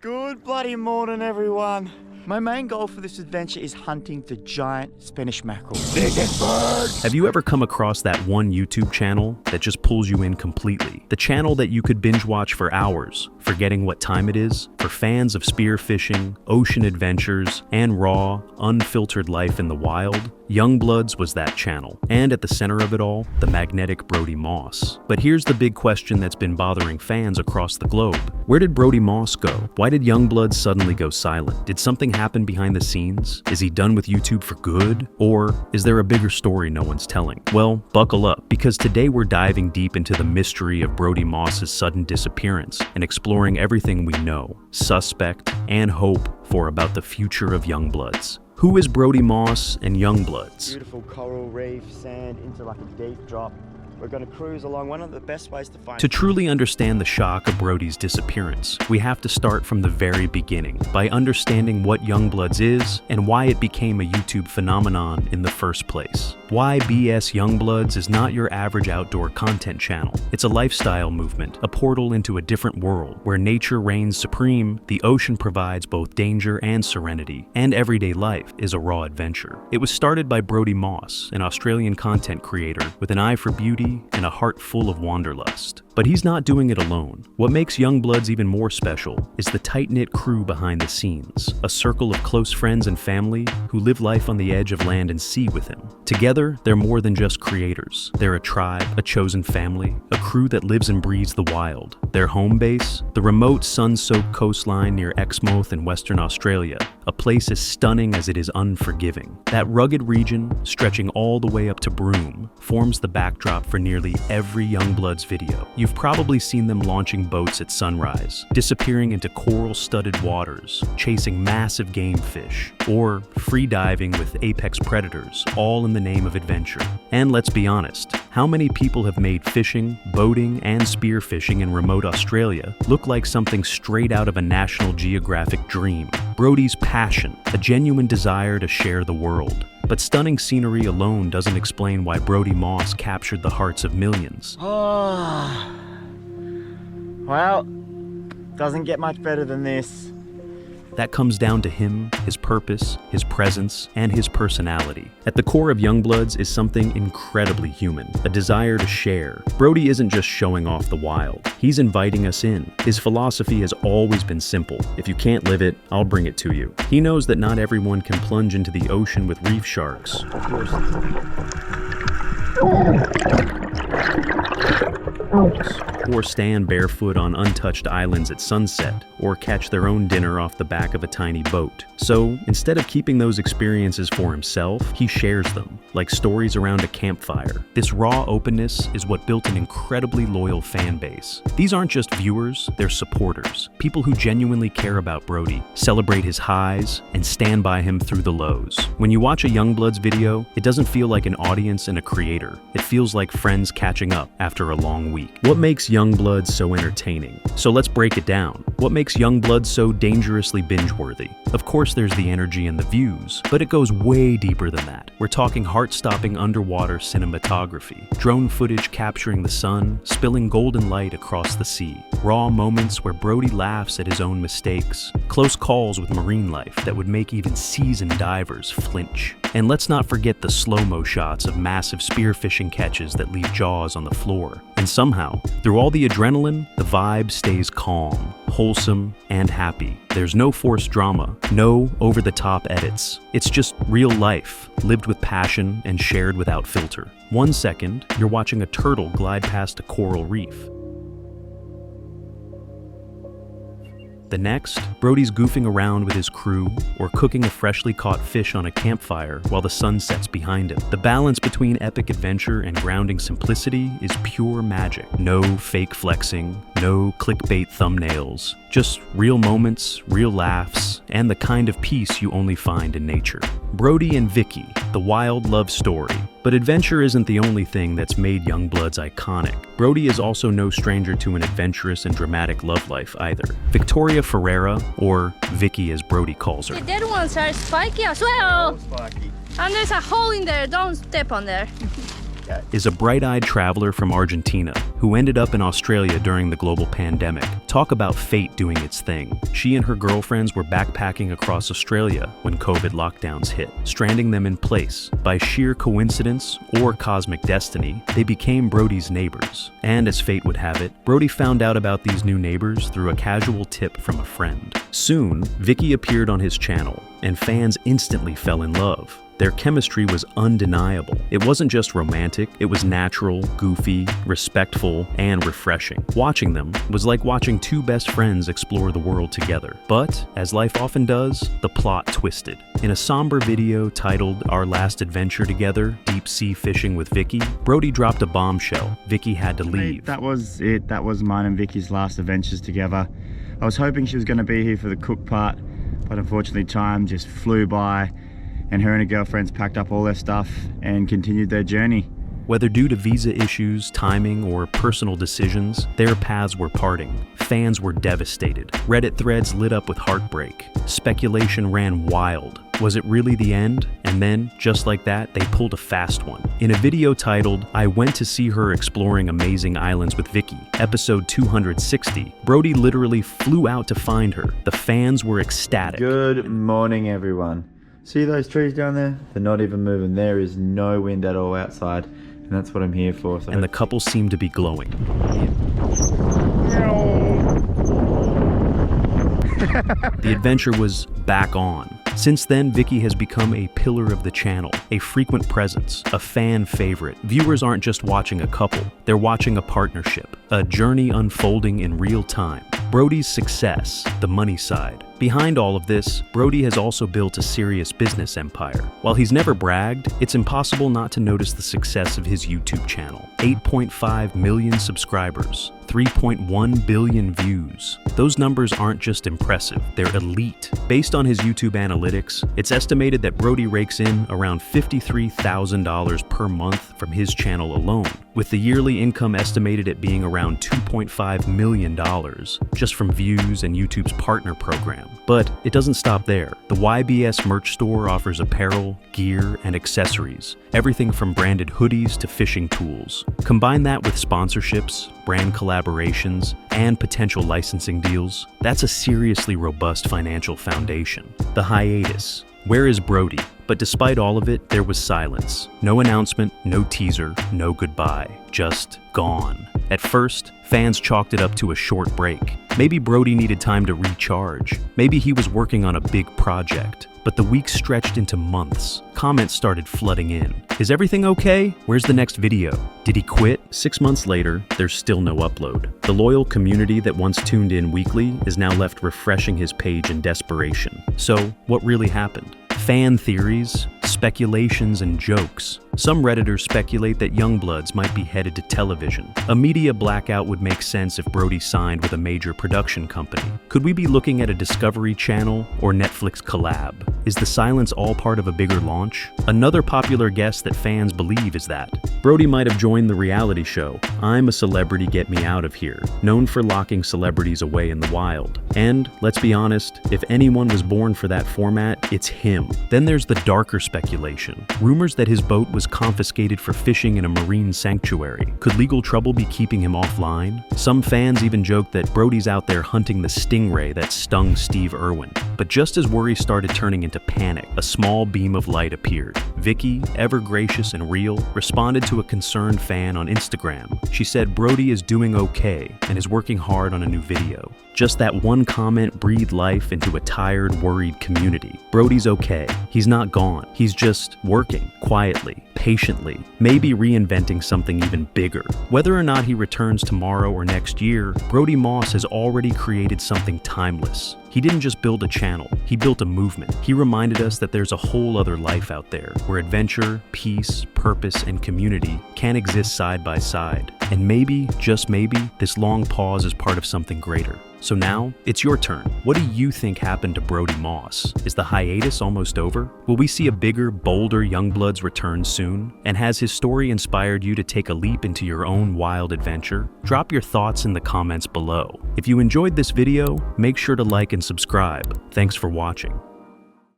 Good bloody morning, everyone. My main goal for this adventure is hunting the giant Spanish mackerel. Biggest bird! Have you ever come across that one YouTube channel that just pulls you in completely? The channel that you could binge watch for hours, forgetting what time it is? For fans of spearfishing, ocean adventures, and raw, unfiltered life in the wild, Youngbloods was that channel. And at the center of it all, the magnetic Brody Moss. But here's the big question that's been bothering fans across the globe. Where did Brody Moss go? Why did Youngbloods suddenly go silent? Did something happen behind the scenes? Is he done with YouTube for good? Or is there a bigger story no one's telling? Well, buckle up, because today we're diving deep into the mystery of Brody Moss's sudden disappearance and exploring everything we know, suspect, and hope for about the future of Youngbloods. Who is Brody Moss and Youngbloods? Beautiful coral reef, sand into like a deep drop. We're going to cruise along. One of the best ways to find... To truly understand the shock of Brody's disappearance, we have to start from the very beginning, by understanding what Youngbloods is and why it became a YouTube phenomenon in the first place. YBS Youngbloods is not your average outdoor content channel. It's a lifestyle movement, a portal into a different world, where nature reigns supreme, the ocean provides both danger and serenity, and everyday life is a raw adventure. It was started by Brody Moss, an Australian content creator with an eye for beauty and a heart full of wanderlust. But he's not doing it alone. What makes Youngbloods even more special is the tight-knit crew behind the scenes, a circle of close friends and family who live life on the edge of land and sea with him. Together, they're more than just creators. They're a tribe, a chosen family, a crew that lives and breathes the wild. Their home base? The remote sun-soaked coastline near Exmouth in Western Australia, a place as stunning as it is unforgiving. That rugged region, stretching all the way up to Broome, forms the backdrop for nearly every Youngbloods video. You've probably seen them launching boats at sunrise, disappearing into coral-studded waters, chasing massive game fish, or free diving with apex predators, all in the name of adventure. And let's be honest, how many people have made fishing, boating, and spearfishing in remote Australia look like something straight out of a National Geographic dream? Brody's passion, a genuine desire to share the world. But stunning scenery alone doesn't explain why Brody Moss captured the hearts of millions. Well, doesn't get much better than this. That comes down to him, his purpose, his presence, and his personality. At the core of Youngbloods is something incredibly human, a desire to share. Brody isn't just showing off the wild, he's inviting us in. His philosophy has always been simple: if you can't live it, I'll bring it to you. He knows that not everyone can plunge into the ocean with reef sharks, or stand barefoot on untouched islands at sunset, or catch their own dinner off the back of a tiny boat. So, instead of keeping those experiences for himself, he shares them, like stories around a campfire. This raw openness is what built an incredibly loyal fan base. These aren't just viewers, they're supporters. People who genuinely care about Brody, celebrate his highs, and stand by him through the lows. When you watch a Youngbloods video, it doesn't feel like an audience and a creator. It feels like friends catching up after a long week. What makes Youngbloods so entertaining? So let's break it down. What makes Youngbloods so dangerously binge-worthy? Of course there's the energy and the views, but it goes way deeper than that. We're talking heart-stopping underwater cinematography, drone footage capturing the sun, spilling golden light across the sea, raw moments where Brody laughs at his own mistakes, close calls with marine life that would make even seasoned divers flinch. And let's not forget the slow-mo shots of massive spearfishing catches that leave jaws on the floor. And somehow, through all the adrenaline, the vibe stays calm, wholesome, and happy. There's no forced drama, no over-the-top edits. It's just real life, lived with passion and shared without filter. 1 second, you're watching a turtle glide past a coral reef. The next, Brody's goofing around with his crew or cooking a freshly caught fish on a campfire while the sun sets behind him. The balance between epic adventure and grounding simplicity is pure magic. No fake flexing, no clickbait thumbnails, just real moments, real laughs, and the kind of peace you only find in nature. Brody and Vicki, the wild love story. But adventure isn't the only thing that's made Youngbloods iconic. Brody is also no stranger to an adventurous and dramatic love life either. Victoria Ferreira, or Vicki as Brody calls her. The dead ones are spiky as well. Spiky. And there's a hole in there, don't step on there. is a bright-eyed traveler from Argentina who ended up in Australia during the global pandemic. Talk about fate doing its thing. She and her girlfriends were backpacking across Australia when COVID lockdowns hit, stranding them in place. By sheer coincidence or cosmic destiny, they became Brodie's neighbors. And as fate would have it, Brodie found out about these new neighbors through a casual tip from a friend. Soon, Vicki appeared on his channel, and fans instantly fell in love. Their chemistry was undeniable. It wasn't just romantic, it was natural, goofy, respectful, and refreshing. Watching them was like watching two best friends explore the world together. But, as life often does, the plot twisted. In a somber video titled Our Last Adventure Together, Deep Sea Fishing with Vicki, Brodie dropped a bombshell. Vicki had to leave. That was it. That was mine and Vicki's last adventures together. I was hoping she was going to be here for the cook part, but unfortunately time just flew by, and her and her girlfriends packed up all their stuff and continued their journey. Whether due to visa issues, timing, or personal decisions, their paths were parting. Fans were devastated. Reddit threads lit up with heartbreak. Speculation ran wild. Was it really the end? And then, just like that, they pulled a fast one. In a video titled, I Went to See Her Exploring Amazing Islands with Vicki, episode 260, Brodie literally flew out to find her. The fans were ecstatic. Good morning, everyone. See those trees down there? They're not even moving. There is no wind at all outside, and that's what I'm here for. So and the couple seemed to be glowing. The adventure was back on. Since then, Vicki has become a pillar of the channel, a frequent presence, a fan favorite. Viewers aren't just watching a couple, they're watching a partnership, a journey unfolding in real time. Brodie's success, the money side. Behind all of this, Brodie has also built a serious business empire. While he's never bragged, it's impossible not to notice the success of his YouTube channel. 8.5 million subscribers, 3.1 billion views. Those numbers aren't just impressive, they're elite. Based on his YouTube analytics, it's estimated that Brodie rakes in around $53,000 per month from his channel alone, with the yearly income estimated at being around $2.5 million, just from views and YouTube's partner program. But it doesn't stop there. The YBS merch store offers apparel, gear, and accessories, everything from branded hoodies to fishing tools. Combine that with sponsorships, brand collaborations, and potential licensing deals, that's a seriously robust financial foundation. The hiatus. Where is Brodie? But despite all of it, there was silence. No announcement, no teaser, no goodbye. Just gone. At first, fans chalked it up to a short break. Maybe Brodie needed time to recharge. Maybe he was working on a big project. But the weeks stretched into months. Comments started flooding in. Is everything okay? Where's the next video? Did he quit? 6 months later, there's still no upload. The loyal community that once tuned in weekly is now left refreshing his page in desperation. So, what really happened? Fan theories, speculations, and jokes. Some Redditors speculate that Youngbloods might be headed to television. A media blackout would make sense if Brodie signed with a major production company. Could we be looking at a Discovery Channel or Netflix collab? Is the silence all part of a bigger launch? Another popular guess that fans believe is that Brodie might have joined the reality show I'm a Celebrity, Get Me Out of Here, known for locking celebrities away in the wild. And, let's be honest, if anyone was born for that format, it's him. Then there's the darker speculation. Rumors that his boat was confiscated for fishing in a marine sanctuary. Could legal trouble be keeping him offline? Some fans even joke that Brodie's out there hunting the stingray that stung Steve Irwin. But just as worry started turning into panic, a small beam of light appeared. Vicki, ever gracious and real, responded to a concerned fan on Instagram. She said Brodie is doing okay and is working hard on a new video. Just that one comment breathed life into a tired, worried community. Brodie's okay. He's not gone. He's just working, quietly, patiently, maybe reinventing something even bigger. Whether or not he returns tomorrow or next year, Brody Moss has already created something timeless. He didn't just build a channel, he built a movement. He reminded us that there's a whole other life out there, where adventure, peace, purpose, and community can exist side by side. And maybe, just maybe, this long pause is part of something greater. So now, it's your turn. What do you think happened to Brody Moss? Is the hiatus almost over? Will we see a bigger, bolder Youngbloods return soon? And has his story inspired you to take a leap into your own wild adventure? Drop your thoughts in the comments below. If you enjoyed this video, make sure to like and subscribe. Thanks for watching.